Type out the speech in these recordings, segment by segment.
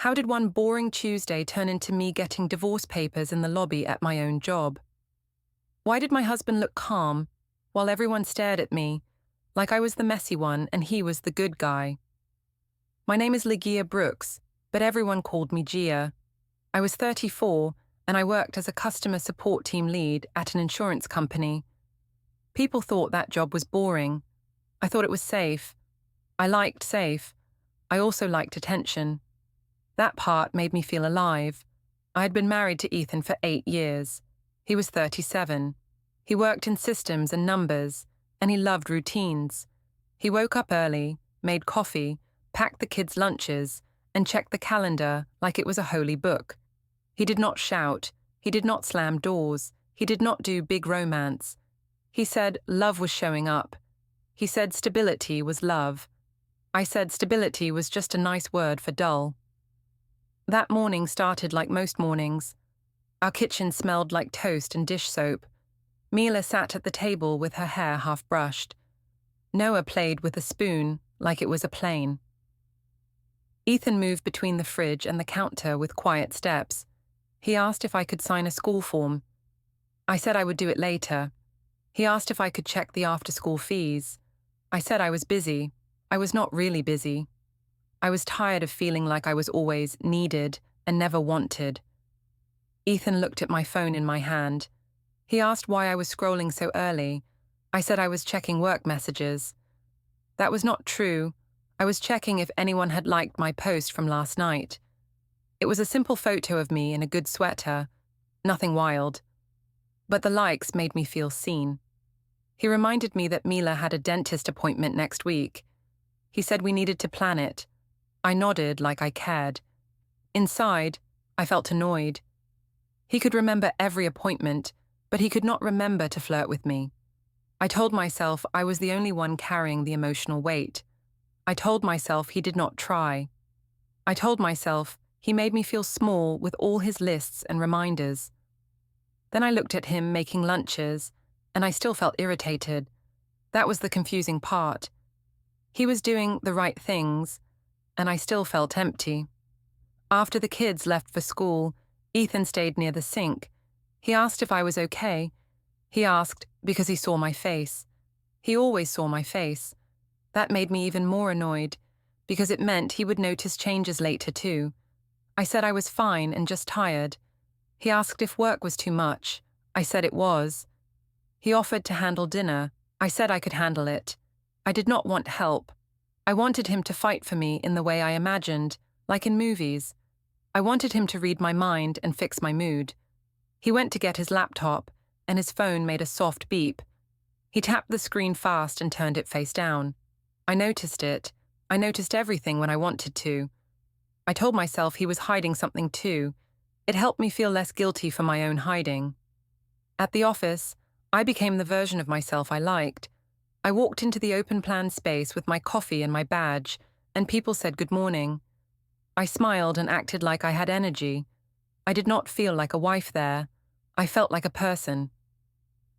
How did one boring Tuesday turn into me getting divorce papers in the lobby at my own job? Why did my husband look calm while everyone stared at me like I was the messy one and he was the good guy? My name is Ligeia Brooks, but everyone called me Gia. I was 34 and I worked as a customer support team lead at an insurance company. People thought that job was boring. I thought it was safe. I liked safe. I also liked attention. That part made me feel alive. I had been married to Ethan for 8 years. He was 37. He worked in systems and numbers, and he loved routines. He woke up early, made coffee, packed the kids' lunches, and checked the calendar like it was a holy book. He did not shout. He did not slam doors. He did not do big romance. He said love was showing up. He said stability was love. I said stability was just a nice word for dull. That morning started like most mornings. Our kitchen smelled like toast and dish soap. Mila sat at the table with her hair half brushed. Noah played with a spoon like it was a plane. Ethan moved between the fridge and the counter with quiet steps. He asked if I could sign a school form. I said I would do it later. He asked if I could check the after-school fees. I said I was busy. I was not really busy. I was tired of feeling like I was always needed and never wanted. Ethan looked at my phone in my hand. He asked why I was scrolling so early. I said I was checking work messages. That was not true. I was checking if anyone had liked my post from last night. It was a simple photo of me in a good sweater, nothing wild. But the likes made me feel seen. He reminded me that Mila had a dentist appointment next week. He said we needed to plan it. I nodded like I cared. Inside, I felt annoyed. He could remember every appointment, but he could not remember to flirt with me. I told myself I was the only one carrying the emotional weight. I told myself he did not try. I told myself he made me feel small with all his lists and reminders. Then I looked at him making lunches, and I still felt irritated. That was the confusing part. He was doing the right things, and I still felt empty. After the kids left for school, Ethan stayed near the sink. He asked if I was okay. He asked because he saw my face. He always saw my face. That made me even more annoyed, because it meant he would notice changes later too. I said I was fine and just tired. He asked if work was too much. I said it was. He offered to handle dinner. I said I could handle it. I did not want help. I wanted him to fight for me in the way I imagined, like in movies. I wanted him to read my mind and fix my mood. He went to get his laptop, and his phone made a soft beep. He tapped the screen fast and turned it face down. I noticed it. I noticed everything when I wanted to. I told myself he was hiding something too. It helped me feel less guilty for my own hiding. At the office, I became the version of myself I liked. I walked into the open-plan space with my coffee and my badge, and people said good morning. I smiled and acted like I had energy. I did not feel like a wife there. I felt like a person.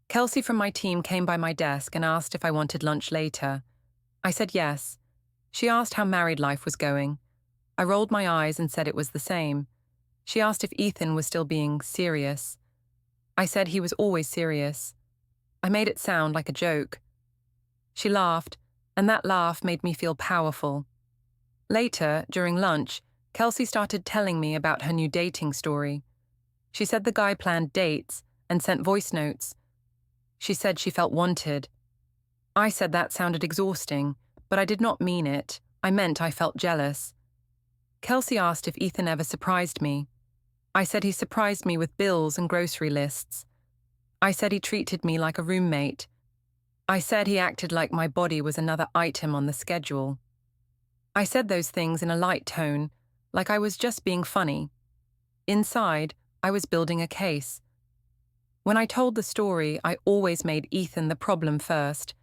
Kelsey from my team came by my desk and asked if I wanted lunch later. I said yes. She asked how married life was going. I rolled my eyes and said it was the same. She asked if Ethan was still being serious. I said he was always serious. I made it sound like a joke. She laughed, and that laugh made me feel powerful. Later, during lunch, Kelsey started telling me about her new dating story. She said the guy planned dates and sent voice notes. She said she felt wanted. I said that sounded exhausting, but I did not mean it. I meant I felt jealous. Kelsey asked if Ethan ever surprised me. I said he surprised me with bills and grocery lists. I said he treated me like a roommate. I said he acted like my body was another item on the schedule. I said those things in a light tone, like I was just being funny. Inside, I was building a case. When I told the story, I always made Ethan the problem first.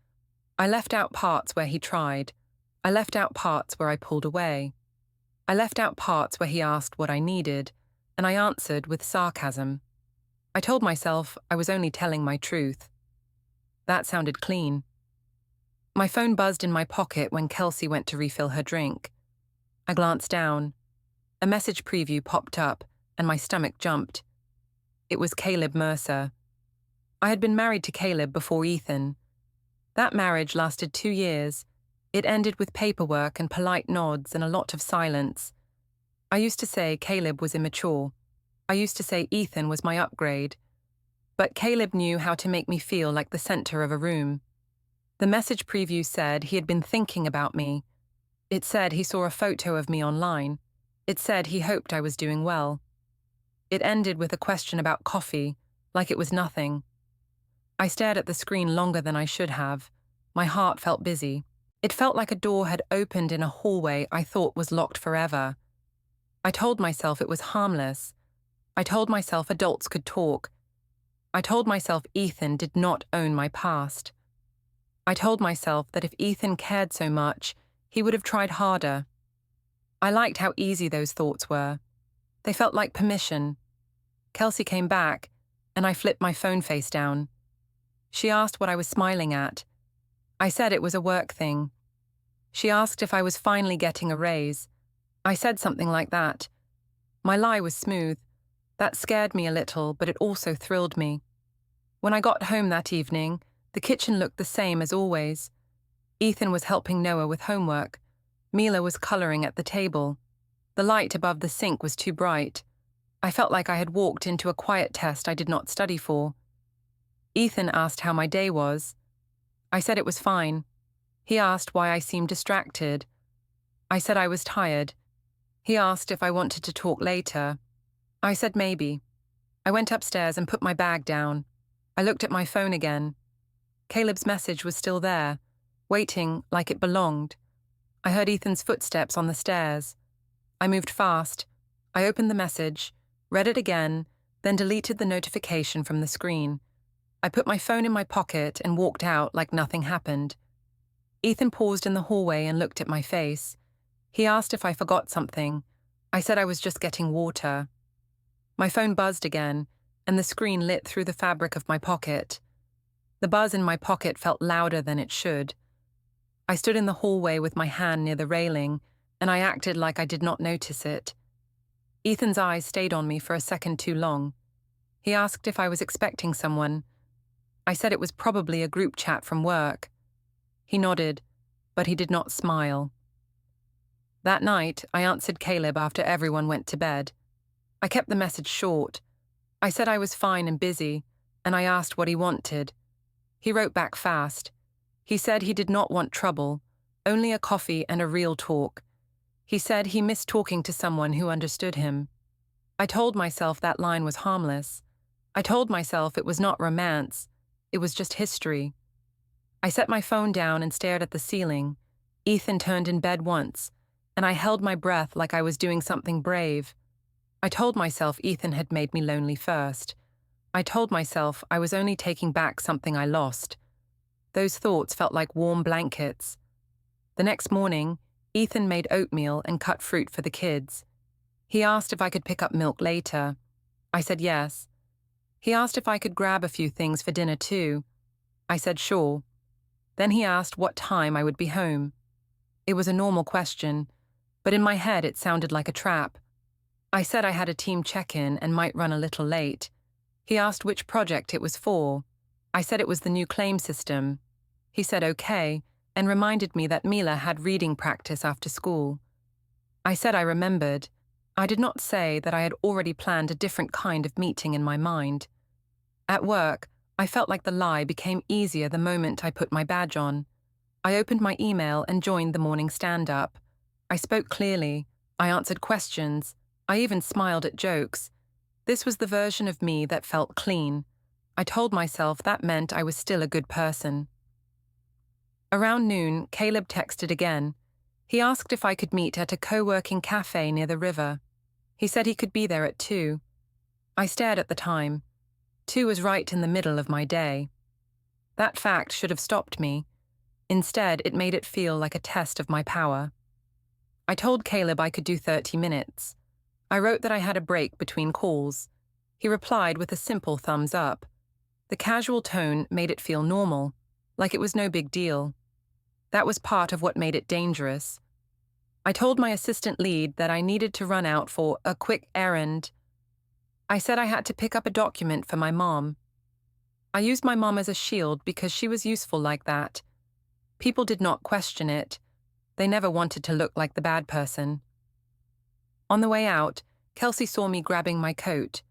I left out parts where he tried. I left out parts where I pulled away. I left out parts where he asked what I needed, and I answered with sarcasm. I told myself I was only telling my truth. That sounded clean. My phone buzzed in my pocket when Kelsey went to refill her drink. I glanced down. A message preview popped up, and my stomach jumped. It was Caleb Mercer. I had been married to Caleb before Ethan. That marriage lasted 2 years. It ended with paperwork and polite nods and a lot of silence. I used to say Caleb was immature. I used to say Ethan was my upgrade. But Caleb knew how to make me feel like the center of a room. The message preview said he had been thinking about me. It said he saw a photo of me online. It said he hoped I was doing well. It ended with a question about coffee, like it was nothing. I stared at the screen longer than I should have. My heart felt busy. It felt like a door had opened in a hallway I thought was locked forever. I told myself it was harmless. I told myself adults could talk. I told myself Ethan did not own my past. I told myself that if Ethan cared so much, he would have tried harder. I liked how easy those thoughts were. They felt like permission. Kelsey came back, and I flipped my phone face down. She asked what I was smiling at. I said it was a work thing. She asked if I was finally getting a raise. I said something like that. My lie was smooth. That scared me a little, but it also thrilled me. When I got home that evening, the kitchen looked the same as always. Ethan was helping Noah with homework. Mila was coloring at the table. The light above the sink was too bright. I felt like I had walked into a quiet test I did not study for. Ethan asked how my day was. I said it was fine. He asked why I seemed distracted. I said I was tired. He asked if I wanted to talk later. I said maybe. I went upstairs and put my bag down. I looked at my phone again. Caleb's message was still there, waiting like it belonged. I heard Ethan's footsteps on the stairs. I moved fast. I opened the message, read it again, then deleted the notification from the screen. I put my phone in my pocket and walked out like nothing happened. Ethan paused in the hallway and looked at my face. He asked if I forgot something. I said I was just getting water. My phone buzzed again, and the screen lit through the fabric of my pocket. The buzz in my pocket felt louder than it should. I stood in the hallway with my hand near the railing, and I acted like I did not notice it. Ethan's eyes stayed on me for a second too long. He asked if I was expecting someone. I said it was probably a group chat from work. He nodded, but he did not smile. That night, I answered Caleb after everyone went to bed. I kept the message short. I said I was fine and busy, and I asked what he wanted. He wrote back fast. He said he did not want trouble, only a coffee and a real talk. He said he missed talking to someone who understood him. I told myself that line was harmless. I told myself it was not romance. It was just history. I set my phone down and stared at the ceiling. Ethan turned in bed once, and I held my breath like I was doing something brave. I told myself Ethan had made me lonely first. I told myself I was only taking back something I lost. Those thoughts felt like warm blankets. The next morning, Ethan made oatmeal and cut fruit for the kids. He asked if I could pick up milk later. I said yes. He asked if I could grab a few things for dinner too. I said sure. Then he asked what time I would be home. It was a normal question, but in my head it sounded like a trap. I said I had a team check-in and might run a little late. He asked which project it was for. I said it was the new claim system. He said okay, and reminded me that Mila had reading practice after school. I said I remembered. I did not say that I had already planned a different kind of meeting in my mind. At work, I felt like the lie became easier the moment I put my badge on. I opened my email and joined the morning stand-up. I spoke clearly. I answered questions. I even smiled at jokes. This was the version of me that felt clean. I told myself that meant I was still a good person. Around noon, Caleb texted again. He asked if I could meet at a co-working cafe near the river. He said he could be there at 2. I stared at the time. 2 was right in the middle of my day. That fact should have stopped me. Instead, it made it feel like a test of my power. I told Caleb I could do 30 minutes. I wrote that I had a break between calls. He replied with a simple thumbs up. The casual tone made it feel normal, like it was no big deal. That was part of what made it dangerous. I told my assistant lead that I needed to run out for a quick errand. I said I had to pick up a document for my mom. I used my mom as a shield because she was useful like that. People did not question it. They never wanted to look like the bad person. On the way out, Kelsey saw me grabbing my coat.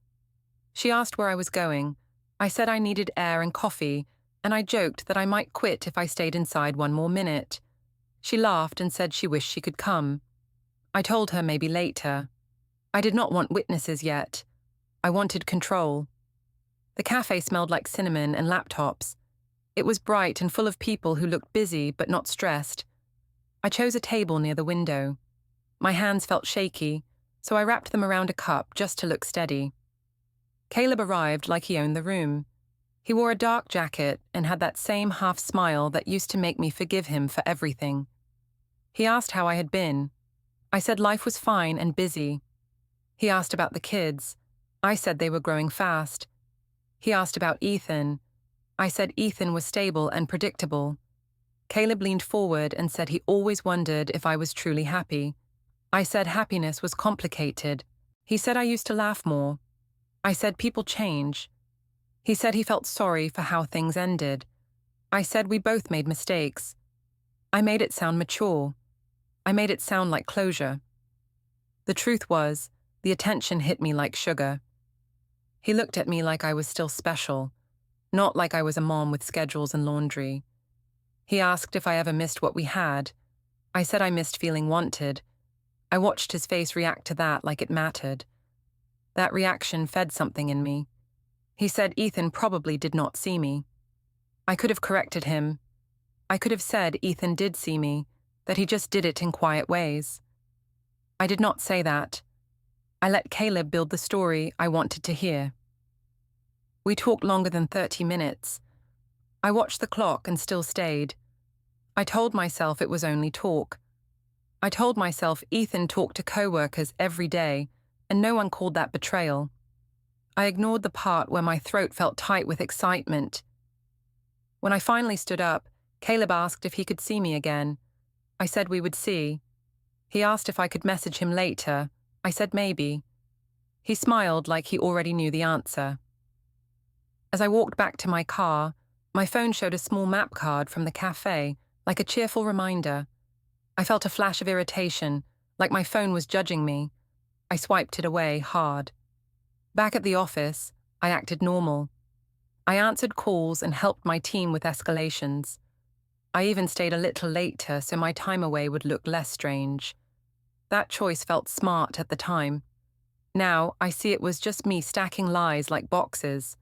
She asked where I was going. I said I needed air and coffee, and I joked that I might quit if I stayed inside one more minute. She laughed and said she wished she could come. I told her maybe later. I did not want witnesses yet. I wanted control. The cafe smelled like cinnamon and laptops. It was bright and full of people who looked busy but not stressed. I chose a table near the window. My hands felt shaky, so I wrapped them around a cup just to look steady. Caleb arrived like he owned the room. He wore a dark jacket and had that same half smile that used to make me forgive him for everything. He asked how I had been. I said life was fine and busy. He asked about the kids. I said they were growing fast. He asked about Ethan. I said Ethan was stable and predictable. Caleb leaned forward and said he always wondered if I was truly happy. I said happiness was complicated. He said I used to laugh more. I said people change. He said he felt sorry for how things ended. I said we both made mistakes. I made it sound mature. I made it sound like closure. The truth was, the attention hit me like sugar. He looked at me like I was still special, not like I was a mom with schedules and laundry. He asked if I ever missed what we had. I said I missed feeling wanted. I watched his face react to that like it mattered. That reaction fed something in me. He said Ethan probably did not see me. I could have corrected him. I could have said Ethan did see me, that he just did it in quiet ways. I did not say that. I let Caleb build the story I wanted to hear. We talked longer than 30 minutes. I watched the clock and still stayed. I told myself it was only talk. I told myself Ethan talked to coworkers every day, and no one called that betrayal. I ignored the part where my throat felt tight with excitement. When I finally stood up, Caleb asked if he could see me again. I said we would see. He asked if I could message him later. I said maybe. He smiled like he already knew the answer. As I walked back to my car, my phone showed a small map card from the cafe, like a cheerful reminder. I felt a flash of irritation, like my phone was judging me. I swiped it away hard. Back at the office, I acted normal. I answered calls and helped my team with escalations. I even stayed a little later so my time away would look less strange. That choice felt smart at the time. Now, I see it was just me stacking lies like boxes.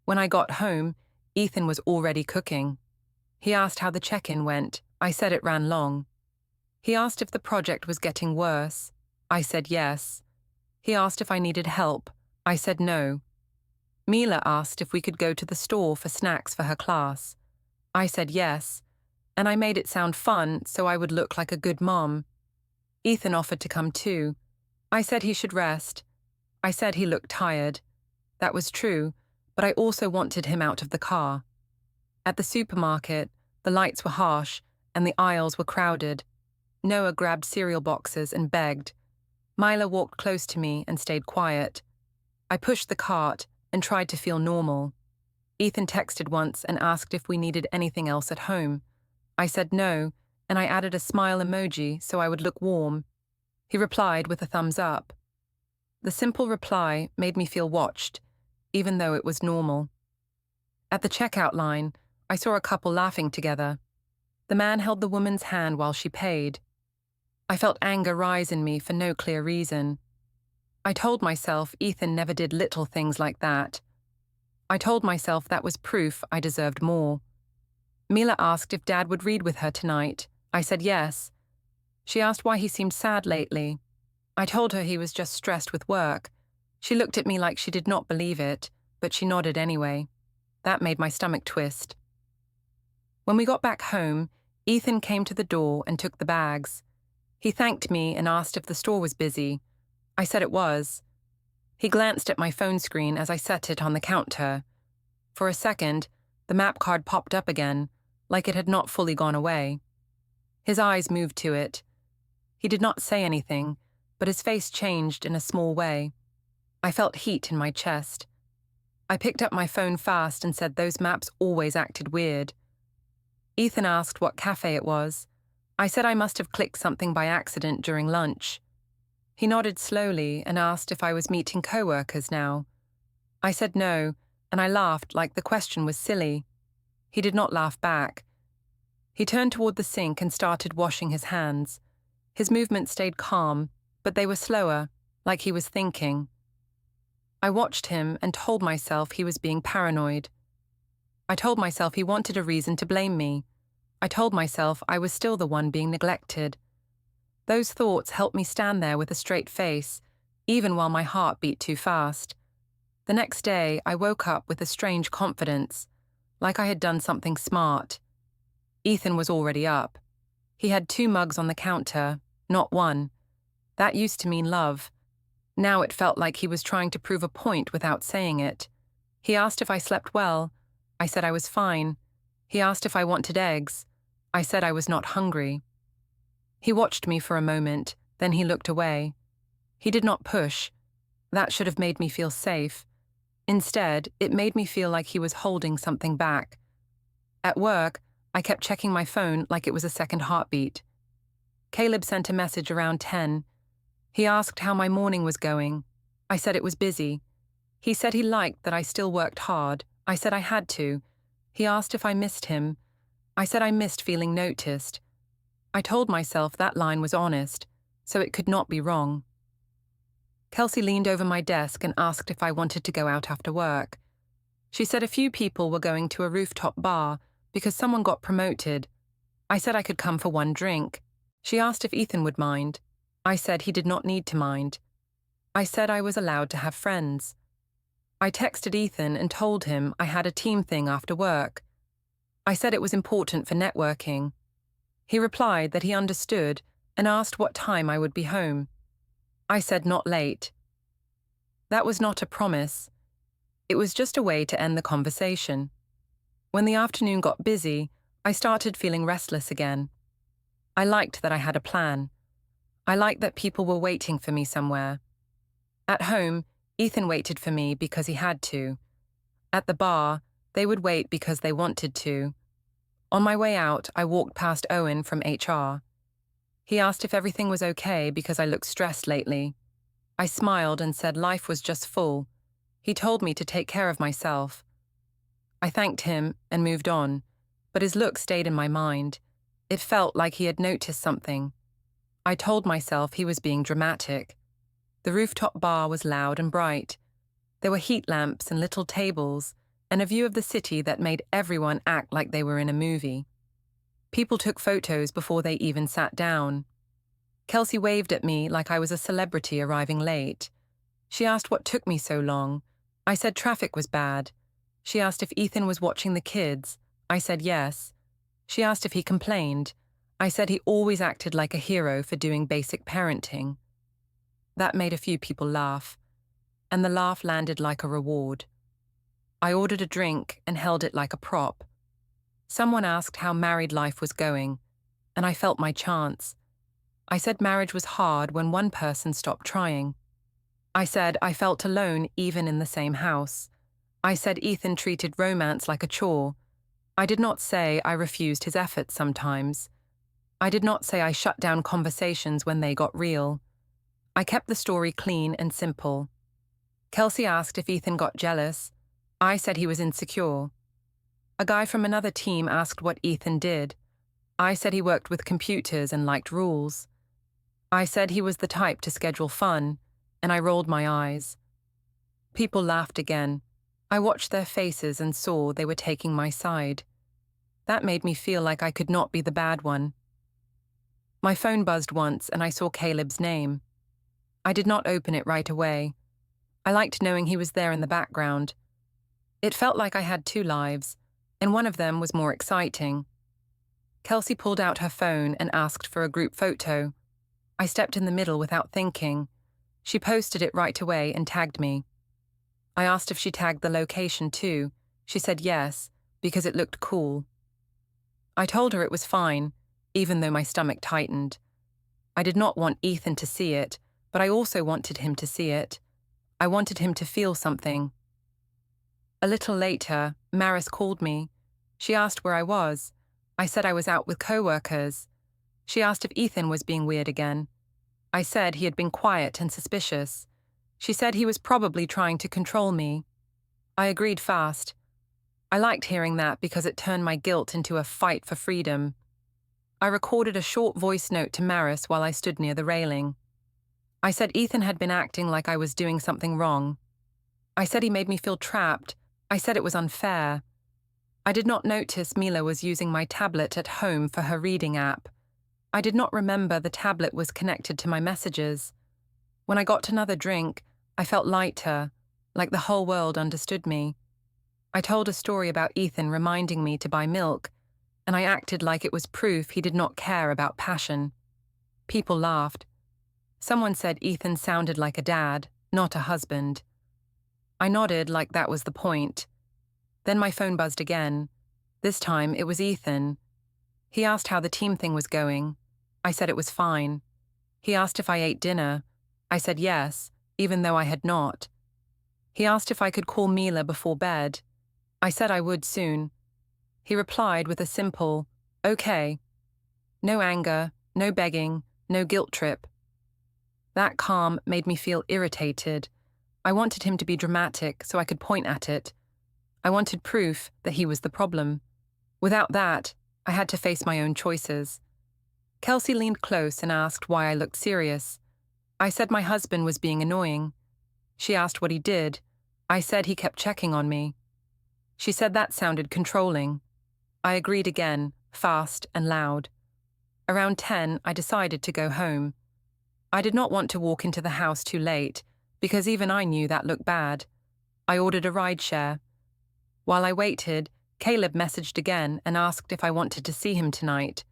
When I got home, Ethan was already cooking. He asked how the check-in went. I said it ran long. He asked if the project was getting worse. I said yes. He asked if I needed help. I said no. Mila asked if we could go to the store for snacks for her class. I said yes, and I made it sound fun so I would look like a good mom. Ethan offered to come too. I said he should rest. I said he looked tired. That was true, but I also wanted him out of the car. At the supermarket, the lights were harsh and the aisles were crowded. Noah grabbed cereal boxes and begged. Mila walked close to me and stayed quiet. I pushed the cart and tried to feel normal. Ethan texted once and asked if we needed anything else at home. I said no, and I added a smile emoji so I would look warm. He replied with a thumbs up. The simple reply made me feel watched, even though it was normal. At the checkout line, I saw a couple laughing together. The man held the woman's hand while she paid. I felt anger rise in me for no clear reason. I told myself Ethan never did little things like that. I told myself that was proof I deserved more. Mila asked if Dad would read with her tonight. I said yes. She asked why he seemed sad lately. I told her he was just stressed with work. She looked at me like she did not believe it, but she nodded anyway. That made my stomach twist. When we got back home, Ethan came to the door and took the bags. He thanked me and asked if the store was busy. I said it was. He glanced at my phone screen as I set it on the counter. For a second, the map card popped up again, like it had not fully gone away. His eyes moved to it. He did not say anything, but his face changed in a small way. I felt heat in my chest. I picked up my phone fast and said those maps always acted weird. Ethan asked what cafe it was. I said I must have clicked something by accident during lunch. He nodded slowly and asked if I was meeting coworkers now. I said no, and I laughed like the question was silly. He did not laugh back. He turned toward the sink and started washing his hands. His movements stayed calm, but they were slower, like he was thinking. I watched him and told myself he was being paranoid. I told myself he wanted a reason to blame me. I told myself I was still the one being neglected. Those thoughts helped me stand there with a straight face, even while my heart beat too fast. The next day, I woke up with a strange confidence, like I had done something smart. Ethan was already up. He had 2 mugs on the counter, not 1. That used to mean love. Now it felt like he was trying to prove a point without saying it. He asked if I slept well. I said I was fine. He asked if I wanted eggs. I said I was not hungry. He watched me for a moment, then he looked away. He did not push. That should have made me feel safe. Instead, it made me feel like he was holding something back. At work, I kept checking my phone like it was a second heartbeat. Caleb sent a message around 10. He asked how my morning was going. I said it was busy. He said he liked that I still worked hard. I said I had to. He asked if I missed him. I said I missed feeling noticed. I told myself that line was honest, so it could not be wrong. Kelsey leaned over my desk and asked if I wanted to go out after work. She said a few people were going to a rooftop bar because someone got promoted. I said I could come for 1 drink. She asked if Ethan would mind. I said he did not need to mind. I said I was allowed to have friends. I texted Ethan and told him I had a team thing after work. I said it was important for networking. He replied that he understood and asked what time I would be home. I said not late. That was not a promise. It was just a way to end the conversation. When the afternoon got busy, I started feeling restless again. I liked that I had a plan. I liked that people were waiting for me somewhere. At home, Ethan waited for me because he had to. At the bar, they would wait because they wanted to. On my way out, I walked past Owen from HR. He asked if everything was okay because I looked stressed lately. I smiled and said life was just full. He told me to take care of myself. I thanked him and moved on, but his look stayed in my mind. It felt like he had noticed something. I told myself he was being dramatic. The rooftop bar was loud and bright. There were heat lamps and little tables, and a view of the city that made everyone act like they were in a movie. People took photos before they even sat down. Kelsey waved at me like I was a celebrity arriving late. She asked what took me so long. I said traffic was bad. She asked if Ethan was watching the kids. I said yes. She asked if he complained. I said he always acted like a hero for doing basic parenting. That made a few people laugh, and the laugh landed like a reward. I ordered a drink and held it like a prop. Someone asked how married life was going, and I felt my chance. I said marriage was hard when one person stopped trying. I said I felt alone even in the same house. I said Ethan treated romance like a chore. I did not say I refused his efforts sometimes. I did not say I shut down conversations when they got real. I kept the story clean and simple. Kelsey asked if Ethan got jealous. I said he was insecure. A guy from another team asked what Ethan did. I said he worked with computers and liked rules. I said he was the type to schedule fun, and I rolled my eyes. People laughed again. I watched their faces and saw they were taking my side. That made me feel like I could not be the bad one. My phone buzzed once and I saw Caleb's name. I did not open it right away. I liked knowing he was there in the background. It felt like I had 2 lives, and one of them was more exciting. Kelsey pulled out her phone and asked for a group photo. I stepped in the middle without thinking. She posted it right away and tagged me. I asked if she tagged the location too. She said yes, because it looked cool. I told her it was fine, even though my stomach tightened. I did not want Ethan to see it, but I also wanted him to see it. I wanted him to feel something. A little later, Maris called me. She asked where I was. I said I was out with coworkers. She asked if Ethan was being weird again. I said he had been quiet and suspicious. She said he was probably trying to control me. I agreed fast. I liked hearing that because it turned my guilt into a fight for freedom. I recorded a short voice note to Maris while I stood near the railing. I said Ethan had been acting like I was doing something wrong. I said he made me feel trapped. I said it was unfair. I did not notice Mila was using my tablet at home for her reading app. I did not remember the tablet was connected to my messages. When I got another drink, I felt lighter, like the whole world understood me. I told a story about Ethan reminding me to buy milk, and I acted like it was proof he did not care about passion. People laughed. Someone said Ethan sounded like a dad, not a husband. I nodded like that was the point. Then my phone buzzed again. This time it was Ethan. He asked how the team thing was going. I said it was fine. He asked if I ate dinner. I said yes, even though I had not. He asked if I could call Mila before bed. I said I would soon. He replied with a simple, okay. No anger, no begging, no guilt trip. That calm made me feel irritated. I wanted him to be dramatic so I could point at it. I wanted proof that he was the problem. Without that, I had to face my own choices. Kelsey leaned close and asked why I looked serious. I said my husband was being annoying. She asked what he did. I said he kept checking on me. She said that sounded controlling. I agreed again, fast and loud. Around 10, I decided to go home. I did not want to walk into the house too late, because even I knew that looked bad. I ordered a rideshare. While I waited, Caleb messaged again and asked if I wanted to see him tonight.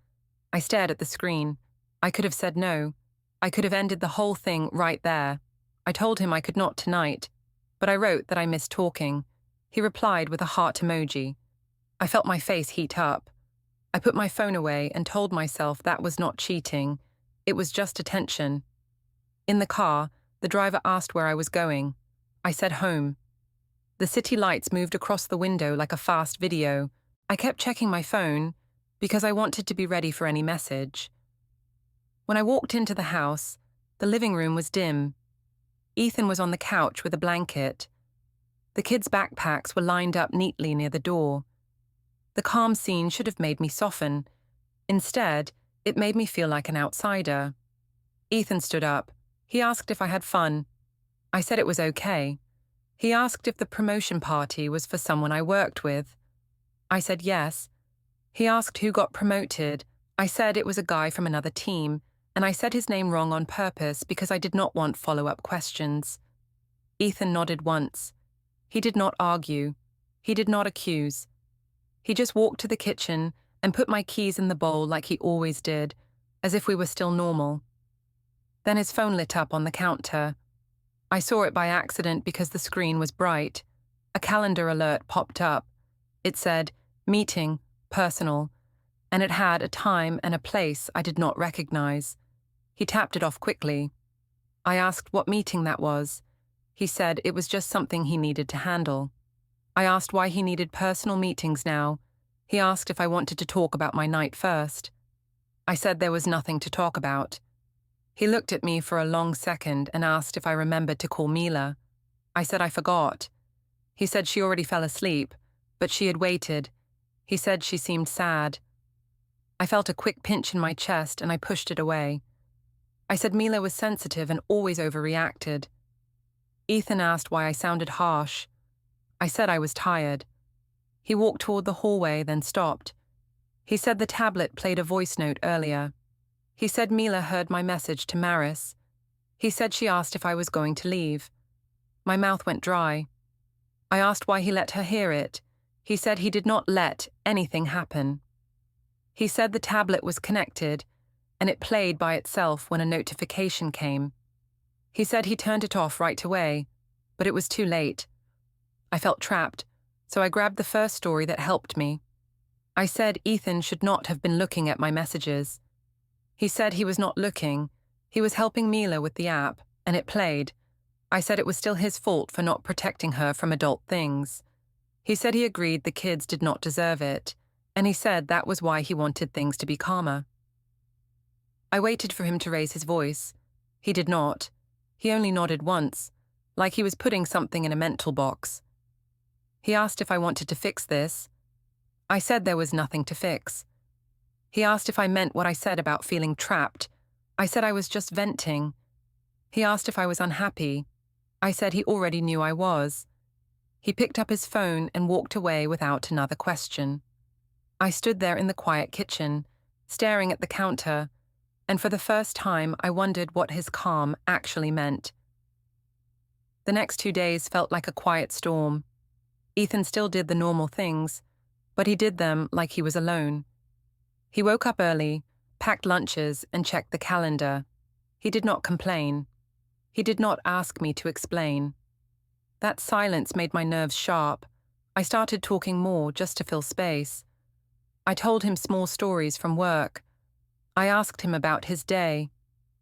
I stared at the screen. I could have said no. I could have ended the whole thing right there. I told him I could not tonight, but I wrote that I missed talking. He replied with a heart emoji. I felt my face heat up. I put my phone away and told myself that was not cheating. It was just attention. In the car, the driver asked where I was going. I said home. The city lights moved across the window like a fast video. I kept checking my phone because I wanted to be ready for any message. When I walked into the house, the living room was dim. Ethan was on the couch with a blanket. The kids' backpacks were lined up neatly near the door. The calm scene should have made me soften. Instead, it made me feel like an outsider. Ethan stood up. He asked if I had fun. I said it was okay. He asked if the promotion party was for someone I worked with. I said yes. He asked who got promoted. I said it was a guy from another team, and I said his name wrong on purpose because I did not want follow-up questions. Ethan nodded once. He did not argue. He did not accuse. He just walked to the kitchen and put my keys in the bowl like he always did, as if we were still normal. Then his phone lit up on the counter. I saw it by accident because the screen was bright. A calendar alert popped up. It said, meeting, personal, and it had a time and a place I did not recognize. He tapped it off quickly. I asked what meeting that was. He said it was just something he needed to handle. I asked why he needed personal meetings now. He asked if I wanted to talk about my night first. I said there was nothing to talk about. He looked at me for a long second and asked if I remembered to call Mila. I said I forgot. He said she already fell asleep, but she had waited. He said she seemed sad. I felt a quick pinch in my chest and I pushed it away. I said Mila was sensitive and always overreacted. Ethan asked why I sounded harsh. I said I was tired. He walked toward the hallway, then stopped. He said the tablet played a voice note earlier. He said Mila heard my message to Maris. He said she asked if I was going to leave. My mouth went dry. I asked why he let her hear it. He said he did not let anything happen. He said the tablet was connected, and it played by itself when a notification came. He said he turned it off right away, but it was too late. I felt trapped, so I grabbed the first story that helped me. I said Ethan should not have been looking at my messages. He said he was not looking. He was helping Mila with the app, and it played. I said it was still his fault for not protecting her from adult things. He said he agreed the kids did not deserve it, and he said that was why he wanted things to be calmer. I waited for him to raise his voice. He did not. He only nodded once, like he was putting something in a mental box. He asked if I wanted to fix this. I said there was nothing to fix. He asked if I meant what I said about feeling trapped. I said I was just venting. He asked if I was unhappy. I said he already knew I was. He picked up his phone and walked away without another question. I stood there in the quiet kitchen, staring at the counter, and for the first time I wondered what his calm actually meant. The next 2 days felt like a quiet storm. Ethan still did the normal things, but he did them like he was alone. He woke up early, packed lunches, and checked the calendar. He did not complain. He did not ask me to explain. That silence made my nerves sharp. I started talking more just to fill space. I told him small stories from work. I asked him about his day.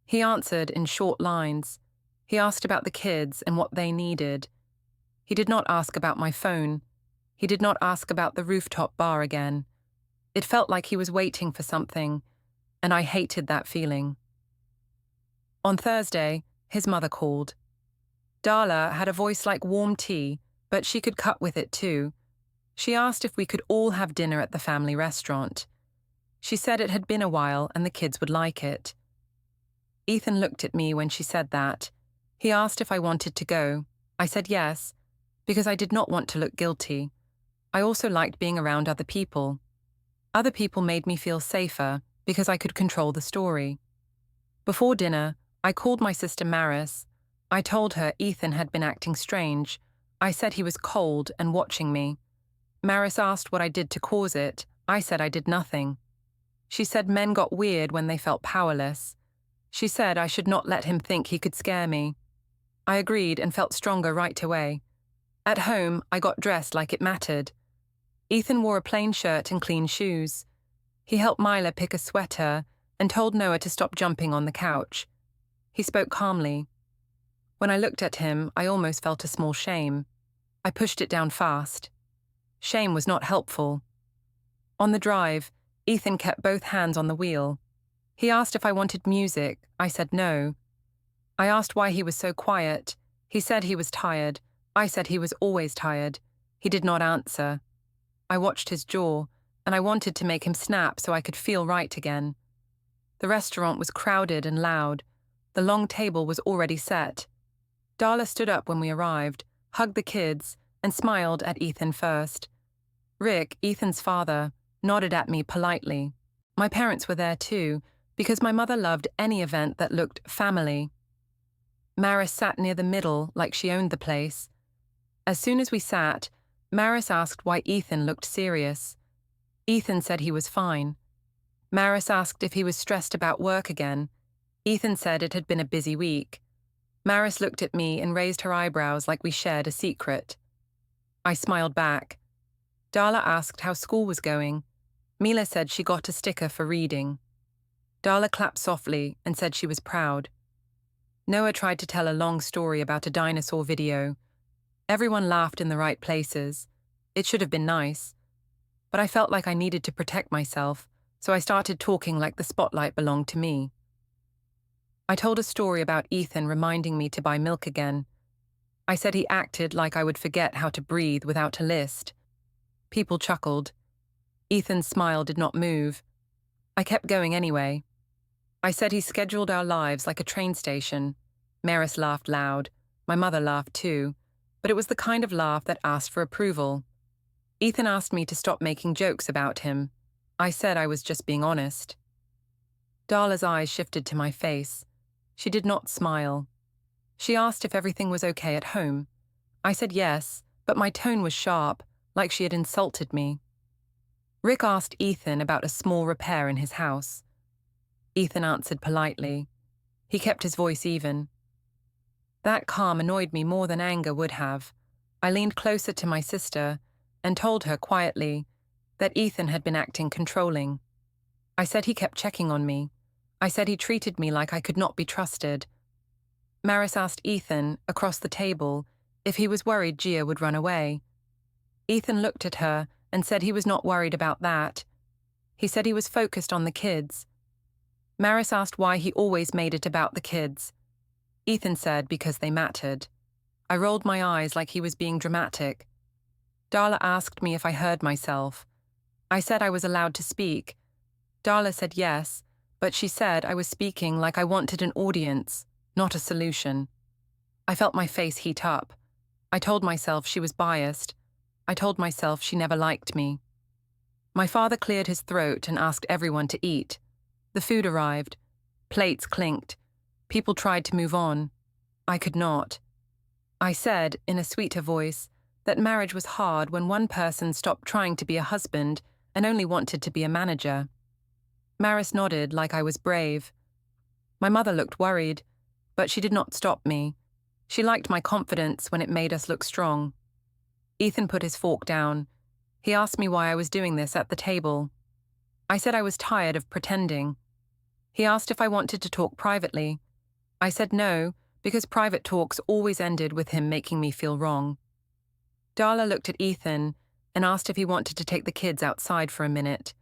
He answered in short lines. He asked about the kids and what they needed. He did not ask about my phone. He did not ask about the rooftop bar again. It felt like he was waiting for something, and I hated that feeling. On Thursday, his mother called. Darla had a voice like warm tea, but she could cut with it too. She asked if we could all have dinner at the family restaurant. She said it had been a while and the kids would like it. Ethan looked at me when she said that. He asked if I wanted to go. I said yes, because I did not want to look guilty. I also liked being around other people. Other people made me feel safer because I could control the story. Before dinner, I called my sister Maris. I told her Ethan had been acting strange. I said he was cold and watching me. Maris asked what I did to cause it. I said I did nothing. She said men got weird when they felt powerless. She said I should not let him think he could scare me. I agreed and felt stronger right away. At home, I got dressed like it mattered. Ethan wore a plain shirt and clean shoes. He helped Mila pick a sweater and told Noah to stop jumping on the couch. He spoke calmly. When I looked at him, I almost felt a small shame. I pushed it down fast. Shame was not helpful. On the drive, Ethan kept both hands on the wheel. He asked if I wanted music. I said no. I asked why he was so quiet. He said he was tired. I said he was always tired. He did not answer. I watched his jaw, and I wanted to make him snap so I could feel right again. The restaurant was crowded and loud. The long table was already set. Darla stood up when we arrived, hugged the kids, and smiled at Ethan first. Rick, Ethan's father, nodded at me politely. My parents were there too, because my mother loved any event that looked family. Maris sat near the middle like she owned the place. As soon as we sat, Maris asked why Ethan looked serious. Ethan said he was fine. Maris asked if he was stressed about work again. Ethan said it had been a busy week. Maris looked at me and raised her eyebrows like we shared a secret. I smiled back. Darla asked how school was going. Mila said she got a sticker for reading. Darla clapped softly and said she was proud. Noah tried to tell a long story about a dinosaur video. Everyone laughed in the right places. It should have been nice. But I felt like I needed to protect myself, so I started talking like the spotlight belonged to me. I told a story about Ethan reminding me to buy milk again. I said he acted like I would forget how to breathe without a list. People chuckled. Ethan's smile did not move. I kept going anyway. I said he scheduled our lives like a train station. Maris laughed loud. My mother laughed too, but it was the kind of laugh that asked for approval. Ethan asked me to stop making jokes about him. I said I was just being honest. Darla's eyes shifted to my face. She did not smile. She asked if everything was okay at home. I said yes, but my tone was sharp, like she had insulted me. Rick asked Ethan about a small repair in his house. Ethan answered politely. He kept his voice even. That calm annoyed me more than anger would have. I leaned closer to my sister and told her quietly that Ethan had been acting controlling. I said he kept checking on me. I said he treated me like I could not be trusted. Maris asked Ethan, across the table, if he was worried Gia would run away. Ethan looked at her and said he was not worried about that. He said he was focused on the kids. Maris asked why he always made it about the kids. Ethan said because they mattered. I rolled my eyes like he was being dramatic. Darla asked me if I heard myself. I said I was allowed to speak. Darla said yes, but she said I was speaking like I wanted an audience, not a solution. I felt my face heat up. I told myself she was biased. I told myself she never liked me. My father cleared his throat and asked everyone to eat. The food arrived. Plates clinked. People tried to move on. I could not. I said, in a sweeter voice, that marriage was hard when one person stopped trying to be a husband and only wanted to be a manager. Maris nodded like I was brave. My mother looked worried, but she did not stop me. She liked my confidence when it made us look strong. Ethan put his fork down. He asked me why I was doing this at the table. I said I was tired of pretending. He asked if I wanted to talk privately. I said no, because private talks always ended with him making me feel wrong. Darla looked at Ethan and asked if he wanted to take the kids outside for a minute.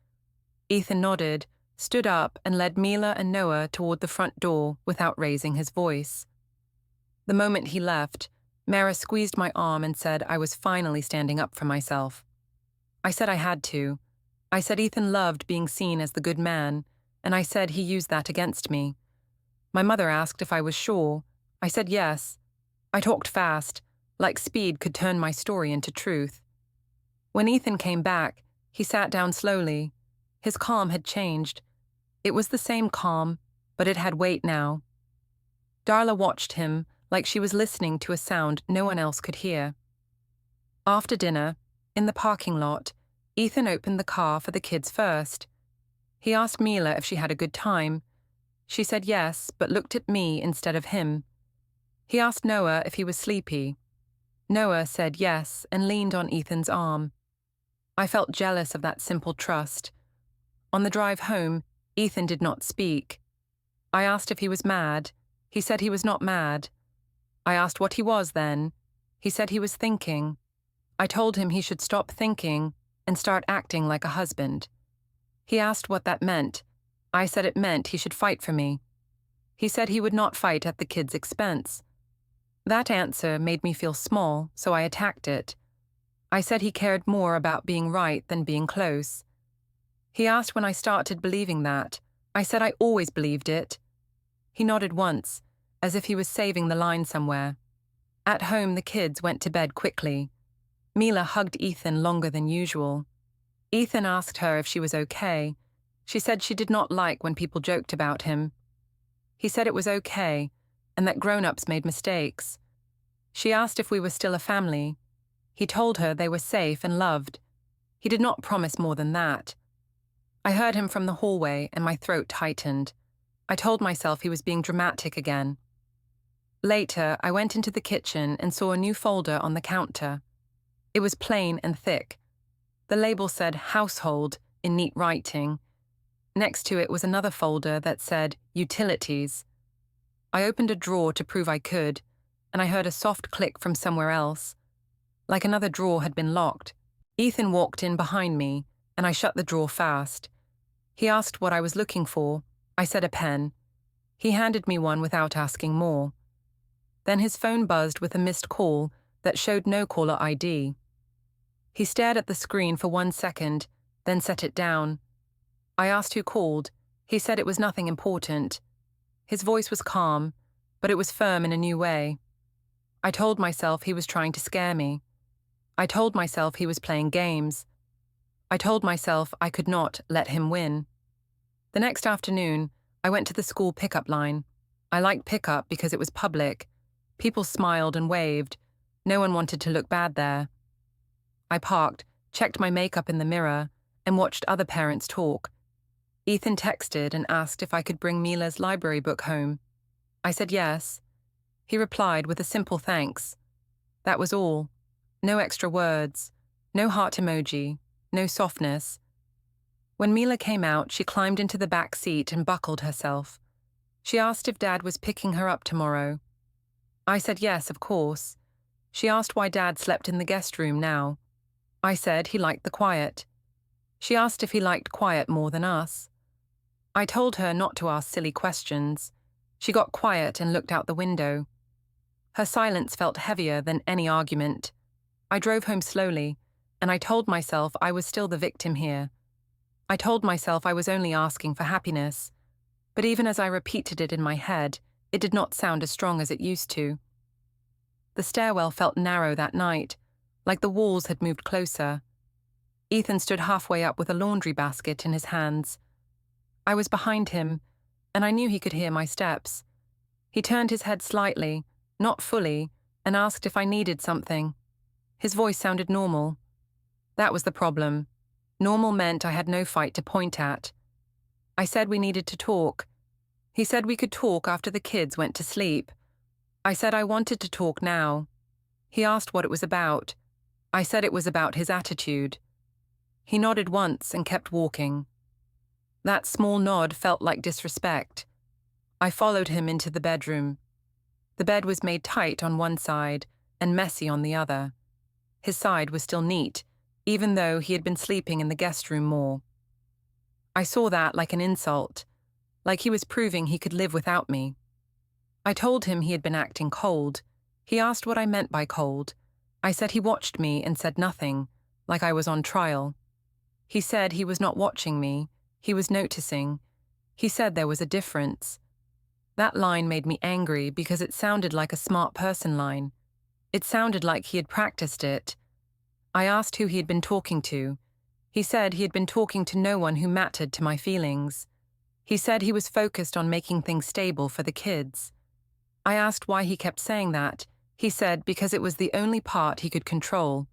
Ethan nodded, stood up and led Mila and Noah toward the front door without raising his voice. The moment he left, Mara squeezed my arm and said I was finally standing up for myself. I said I had to. I said Ethan loved being seen as the good man, and I said he used that against me. My mother asked if I was sure. I said yes. I talked fast, like speed could turn my story into truth. When Ethan came back, he sat down slowly. His calm had changed. It was the same calm, but it had weight now. Darla watched him like she was listening to a sound no one else could hear. After dinner, in the parking lot, Ethan opened the car for the kids first. He asked Mila if she had a good time. She said yes, but looked at me instead of him. He asked Noah if he was sleepy. Noah said yes and leaned on Ethan's arm. I felt jealous of that simple trust. On the drive home, Ethan did not speak. I asked if he was mad. He said he was not mad. I asked what he was then. He said he was thinking. I told him he should stop thinking and start acting like a husband. He asked what that meant. I said it meant he should fight for me. He said he would not fight at the kids' expense. That answer made me feel small, so I attacked it. I said he cared more about being right than being close. He asked when I started believing that. I said I always believed it. He nodded once, as if he was saving the line somewhere. At home, the kids went to bed quickly. Mila hugged Ethan longer than usual. Ethan asked her if she was okay. She said she did not like when people joked about him. He said it was okay, and that grown-ups made mistakes. She asked if we were still a family. He told her they were safe and loved. He did not promise more than that. I heard him from the hallway and my throat tightened. I told myself he was being dramatic again. Later, I went into the kitchen and saw a new folder on the counter. It was plain and thick. The label said household in neat writing. Next to it was another folder that said utilities. I opened a drawer to prove I could, and I heard a soft click from somewhere else, like another drawer had been locked. Ethan walked in behind me, and I shut the drawer fast. He asked what I was looking for. I said a pen. He handed me one without asking more. Then his phone buzzed with a missed call that showed no caller ID. He stared at the screen for 1 second, then set it down. I asked who called. He said it was nothing important. His voice was calm, but it was firm in a new way. I told myself he was trying to scare me. I told myself he was playing games. I told myself I could not let him win. The next afternoon, I went to the school pickup line. I liked pickup because it was public. People smiled and waved. No one wanted to look bad there. I parked, checked my makeup in the mirror, and watched other parents talk. Ethan texted and asked if I could bring Mila's library book home. I said yes. He replied with a simple thanks. That was all. No extra words, no heart emoji, no softness. When Mila came out, she climbed into the back seat and buckled herself. She asked if Dad was picking her up tomorrow. I said yes, of course. She asked why Dad slept in the guest room now. I said he liked the quiet. She asked if he liked quiet more than us. I told her not to ask silly questions. She got quiet and looked out the window. Her silence felt heavier than any argument. I drove home slowly, and I told myself I was still the victim here. I told myself I was only asking for happiness, but even as I repeated it in my head, it did not sound as strong as it used to. The stairwell felt narrow that night, like the walls had moved closer. Ethan stood halfway up with a laundry basket in his hands. I was behind him, and I knew he could hear my steps. He turned his head slightly, not fully, and asked if I needed something. His voice sounded normal. That was the problem. Normal meant I had no fight to point at. I said we needed to talk. He said we could talk after the kids went to sleep. I said I wanted to talk now. He asked what it was about. I said it was about his attitude. He nodded once and kept walking. That small nod felt like disrespect. I followed him into the bedroom. The bed was made tight on one side and messy on the other. His side was still neat, even though he had been sleeping in the guest room more. I saw that like an insult, like he was proving he could live without me. I told him he had been acting cold. He asked what I meant by cold. I said he watched me and said nothing, like I was on trial. He said he was not watching me, he was noticing. He said there was a difference. That line made me angry because it sounded like a smart person line. It sounded like he had practiced it. I asked who he had been talking to. He said he had been talking to no one who mattered to my feelings. He said he was focused on making things stable for the kids. I asked why he kept saying that. He said because it was the only part he could control.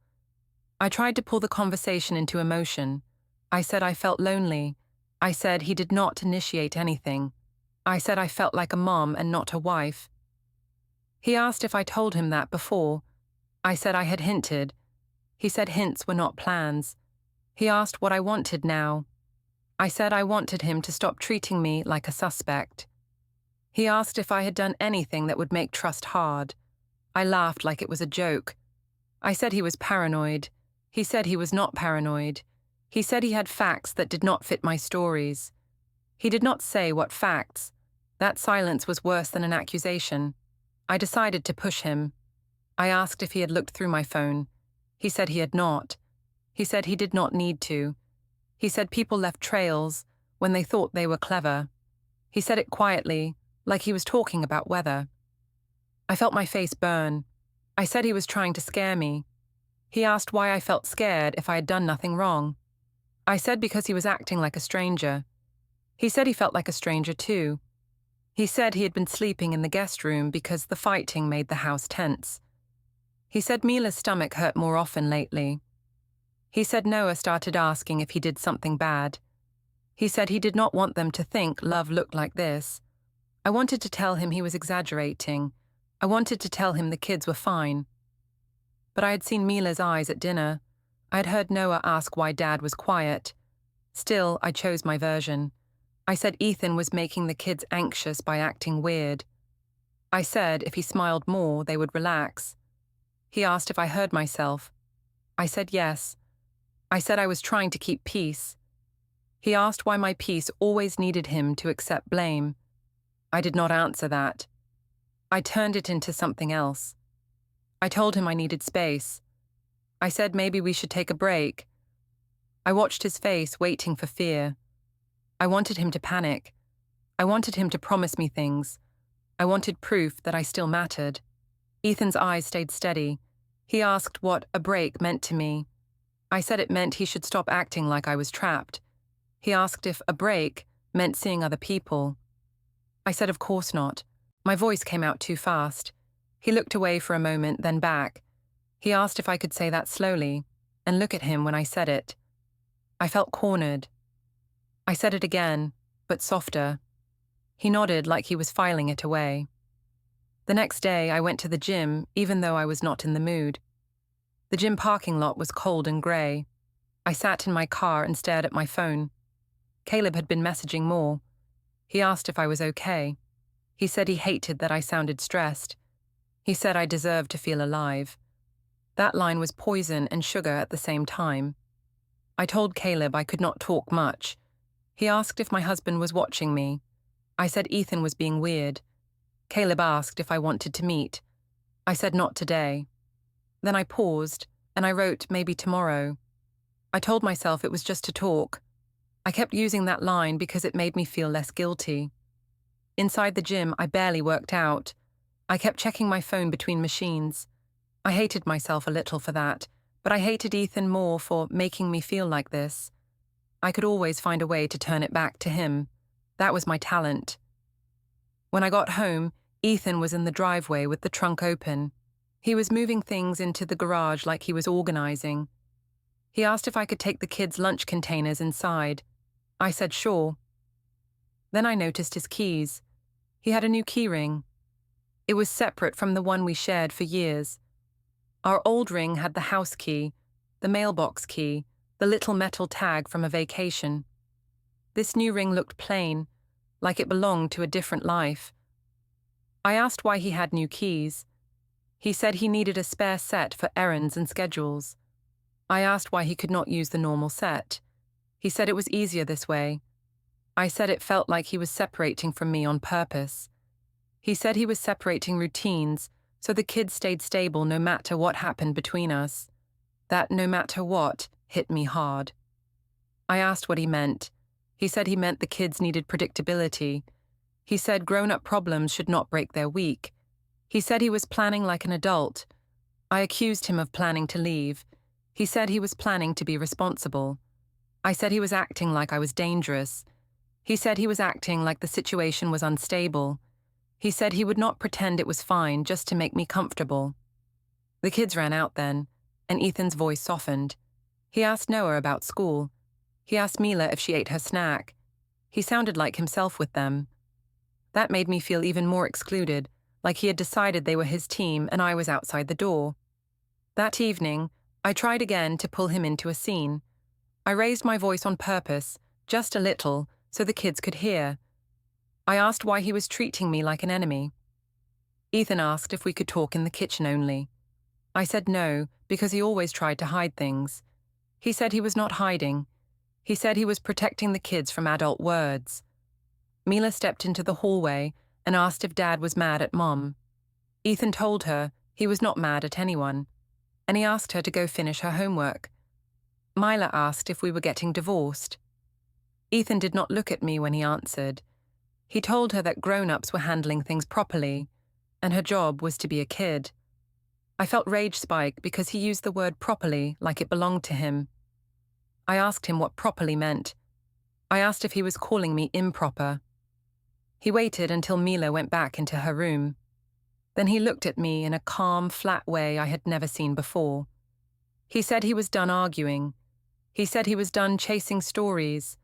I tried to pull the conversation into emotion. I said I felt lonely. I said he did not initiate anything. I said I felt like a mom and not a wife. He asked if I told him that before. I said I had hinted. He said hints were not plans. He asked what I wanted now. I said I wanted him to stop treating me like a suspect. He asked if I had done anything that would make trust hard. I laughed like it was a joke. I said he was paranoid. He said he was not paranoid. He said he had facts that did not fit my stories. He did not say what facts. That silence was worse than an accusation. I decided to push him. I asked if he had looked through my phone. He said he had not. He said he did not need to. He said people left trails when they thought they were clever. He said it quietly, like he was talking about weather. I felt my face burn. I said he was trying to scare me. He asked why I felt scared if I had done nothing wrong. I said because he was acting like a stranger. He said he felt like a stranger too. He said he had been sleeping in the guest room because the fighting made the house tense. He said Mila's stomach hurt more often lately. He said Noah started asking if he did something bad. He said he did not want them to think love looked like this. I wanted to tell him he was exaggerating. I wanted to tell him the kids were fine. But I had seen Mila's eyes at dinner. I had heard Noah ask why Dad was quiet. Still, I chose my version. I said Ethan was making the kids anxious by acting weird. I said if he smiled more, they would relax. He asked if I heard myself. I said yes. I said I was trying to keep peace. He asked why my peace always needed him to accept blame. I did not answer that. I turned it into something else. I told him I needed space. I said maybe we should take a break. I watched his face, waiting for fear. I wanted him to panic. I wanted him to promise me things. I wanted proof that I still mattered. Ethan's eyes stayed steady. He asked what a break meant to me. I said it meant he should stop acting like I was trapped. He asked if a break meant seeing other people. I said of course not. My voice came out too fast. He looked away for a moment, then back. He asked if I could say that slowly, and look at him when I said it. I felt cornered. I said it again, but softer. He nodded like he was filing it away. The next day, I went to the gym, even though I was not in the mood. The gym parking lot was cold and grey. I sat in my car and stared at my phone. Caleb had been messaging more. He asked if I was okay. He said he hated that I sounded stressed. He said I deserved to feel alive. That line was poison and sugar at the same time. I told Caleb I could not talk much. He asked if my husband was watching me. I said Ethan was being weird. Caleb asked if I wanted to meet. I said not today. Then I paused, and I wrote maybe tomorrow. I told myself it was just to talk. I kept using that line because it made me feel less guilty. Inside the gym, I barely worked out. I kept checking my phone between machines. I hated myself a little for that, but I hated Ethan more for making me feel like this. I could always find a way to turn it back to him. That was my talent. When I got home, Ethan was in the driveway with the trunk open. He was moving things into the garage like he was organizing. He asked if I could take the kids' lunch containers inside. I said sure. Then I noticed his keys. He had a new key ring. It was separate from the one we shared for years. Our old ring had the house key, the mailbox key, the little metal tag from a vacation. This new ring looked plain, like it belonged to a different life. I asked why he had new keys. He said he needed a spare set for errands and schedules. I asked why he could not use the normal set. He said it was easier this way. I said it felt like he was separating from me on purpose. He said he was separating routines so the kids stayed stable no matter what happened between us. That no matter what hit me hard. I asked what he meant. He said he meant the kids needed predictability. He said grown-up problems should not break their week. He said he was planning like an adult. I accused him of planning to leave. He said he was planning to be responsible. I said he was acting like I was dangerous. He said he was acting like the situation was unstable. He said he would not pretend it was fine just to make me comfortable. The kids ran out then, and Ethan's voice softened. He asked Noah about school. He asked Mila if she ate her snack. He sounded like himself with them. That made me feel even more excluded, like he had decided they were his team and I was outside the door. That evening, I tried again to pull him into a scene. I raised my voice on purpose, just a little, so the kids could hear. I asked why he was treating me like an enemy. Ethan asked if we could talk in the kitchen only. I said no, because he always tried to hide things. He said he was not hiding. He said he was protecting the kids from adult words. Mila stepped into the hallway and asked if Dad was mad at Mom. Ethan told her he was not mad at anyone, and he asked her to go finish her homework. Mila asked if we were getting divorced. Ethan did not look at me when he answered. He told her that grown-ups were handling things properly, and her job was to be a kid. I felt rage spike because he used the word properly like it belonged to him. I asked him what properly meant. I asked if he was calling me improper. He waited until Mila went back into her room. Then he looked at me in a calm, flat way I had never seen before. He said he was done arguing. He said he was done chasing stories.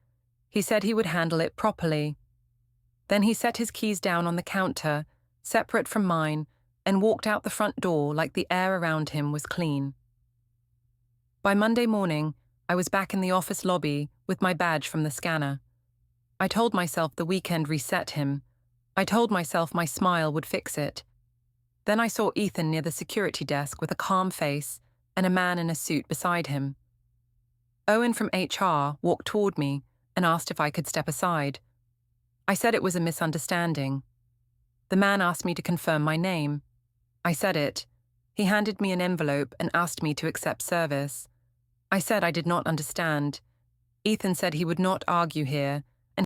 He said he would handle it properly. Then he set his keys down on the counter, separate from mine, and walked out the front door like the air around him was clean. By Monday morning, I was back in the office lobby with my badge from the scanner. I told myself the weekend reset him. I told myself my smile would fix it. Then I saw Ethan near the security desk with a calm face and a man in a suit beside him. Owen from HR walked toward me and asked if I could step aside. I said it was a misunderstanding. The man asked me to confirm my name. I said it. He handed me an envelope and asked me to accept service. I said I did not understand. Ethan said he would not argue here,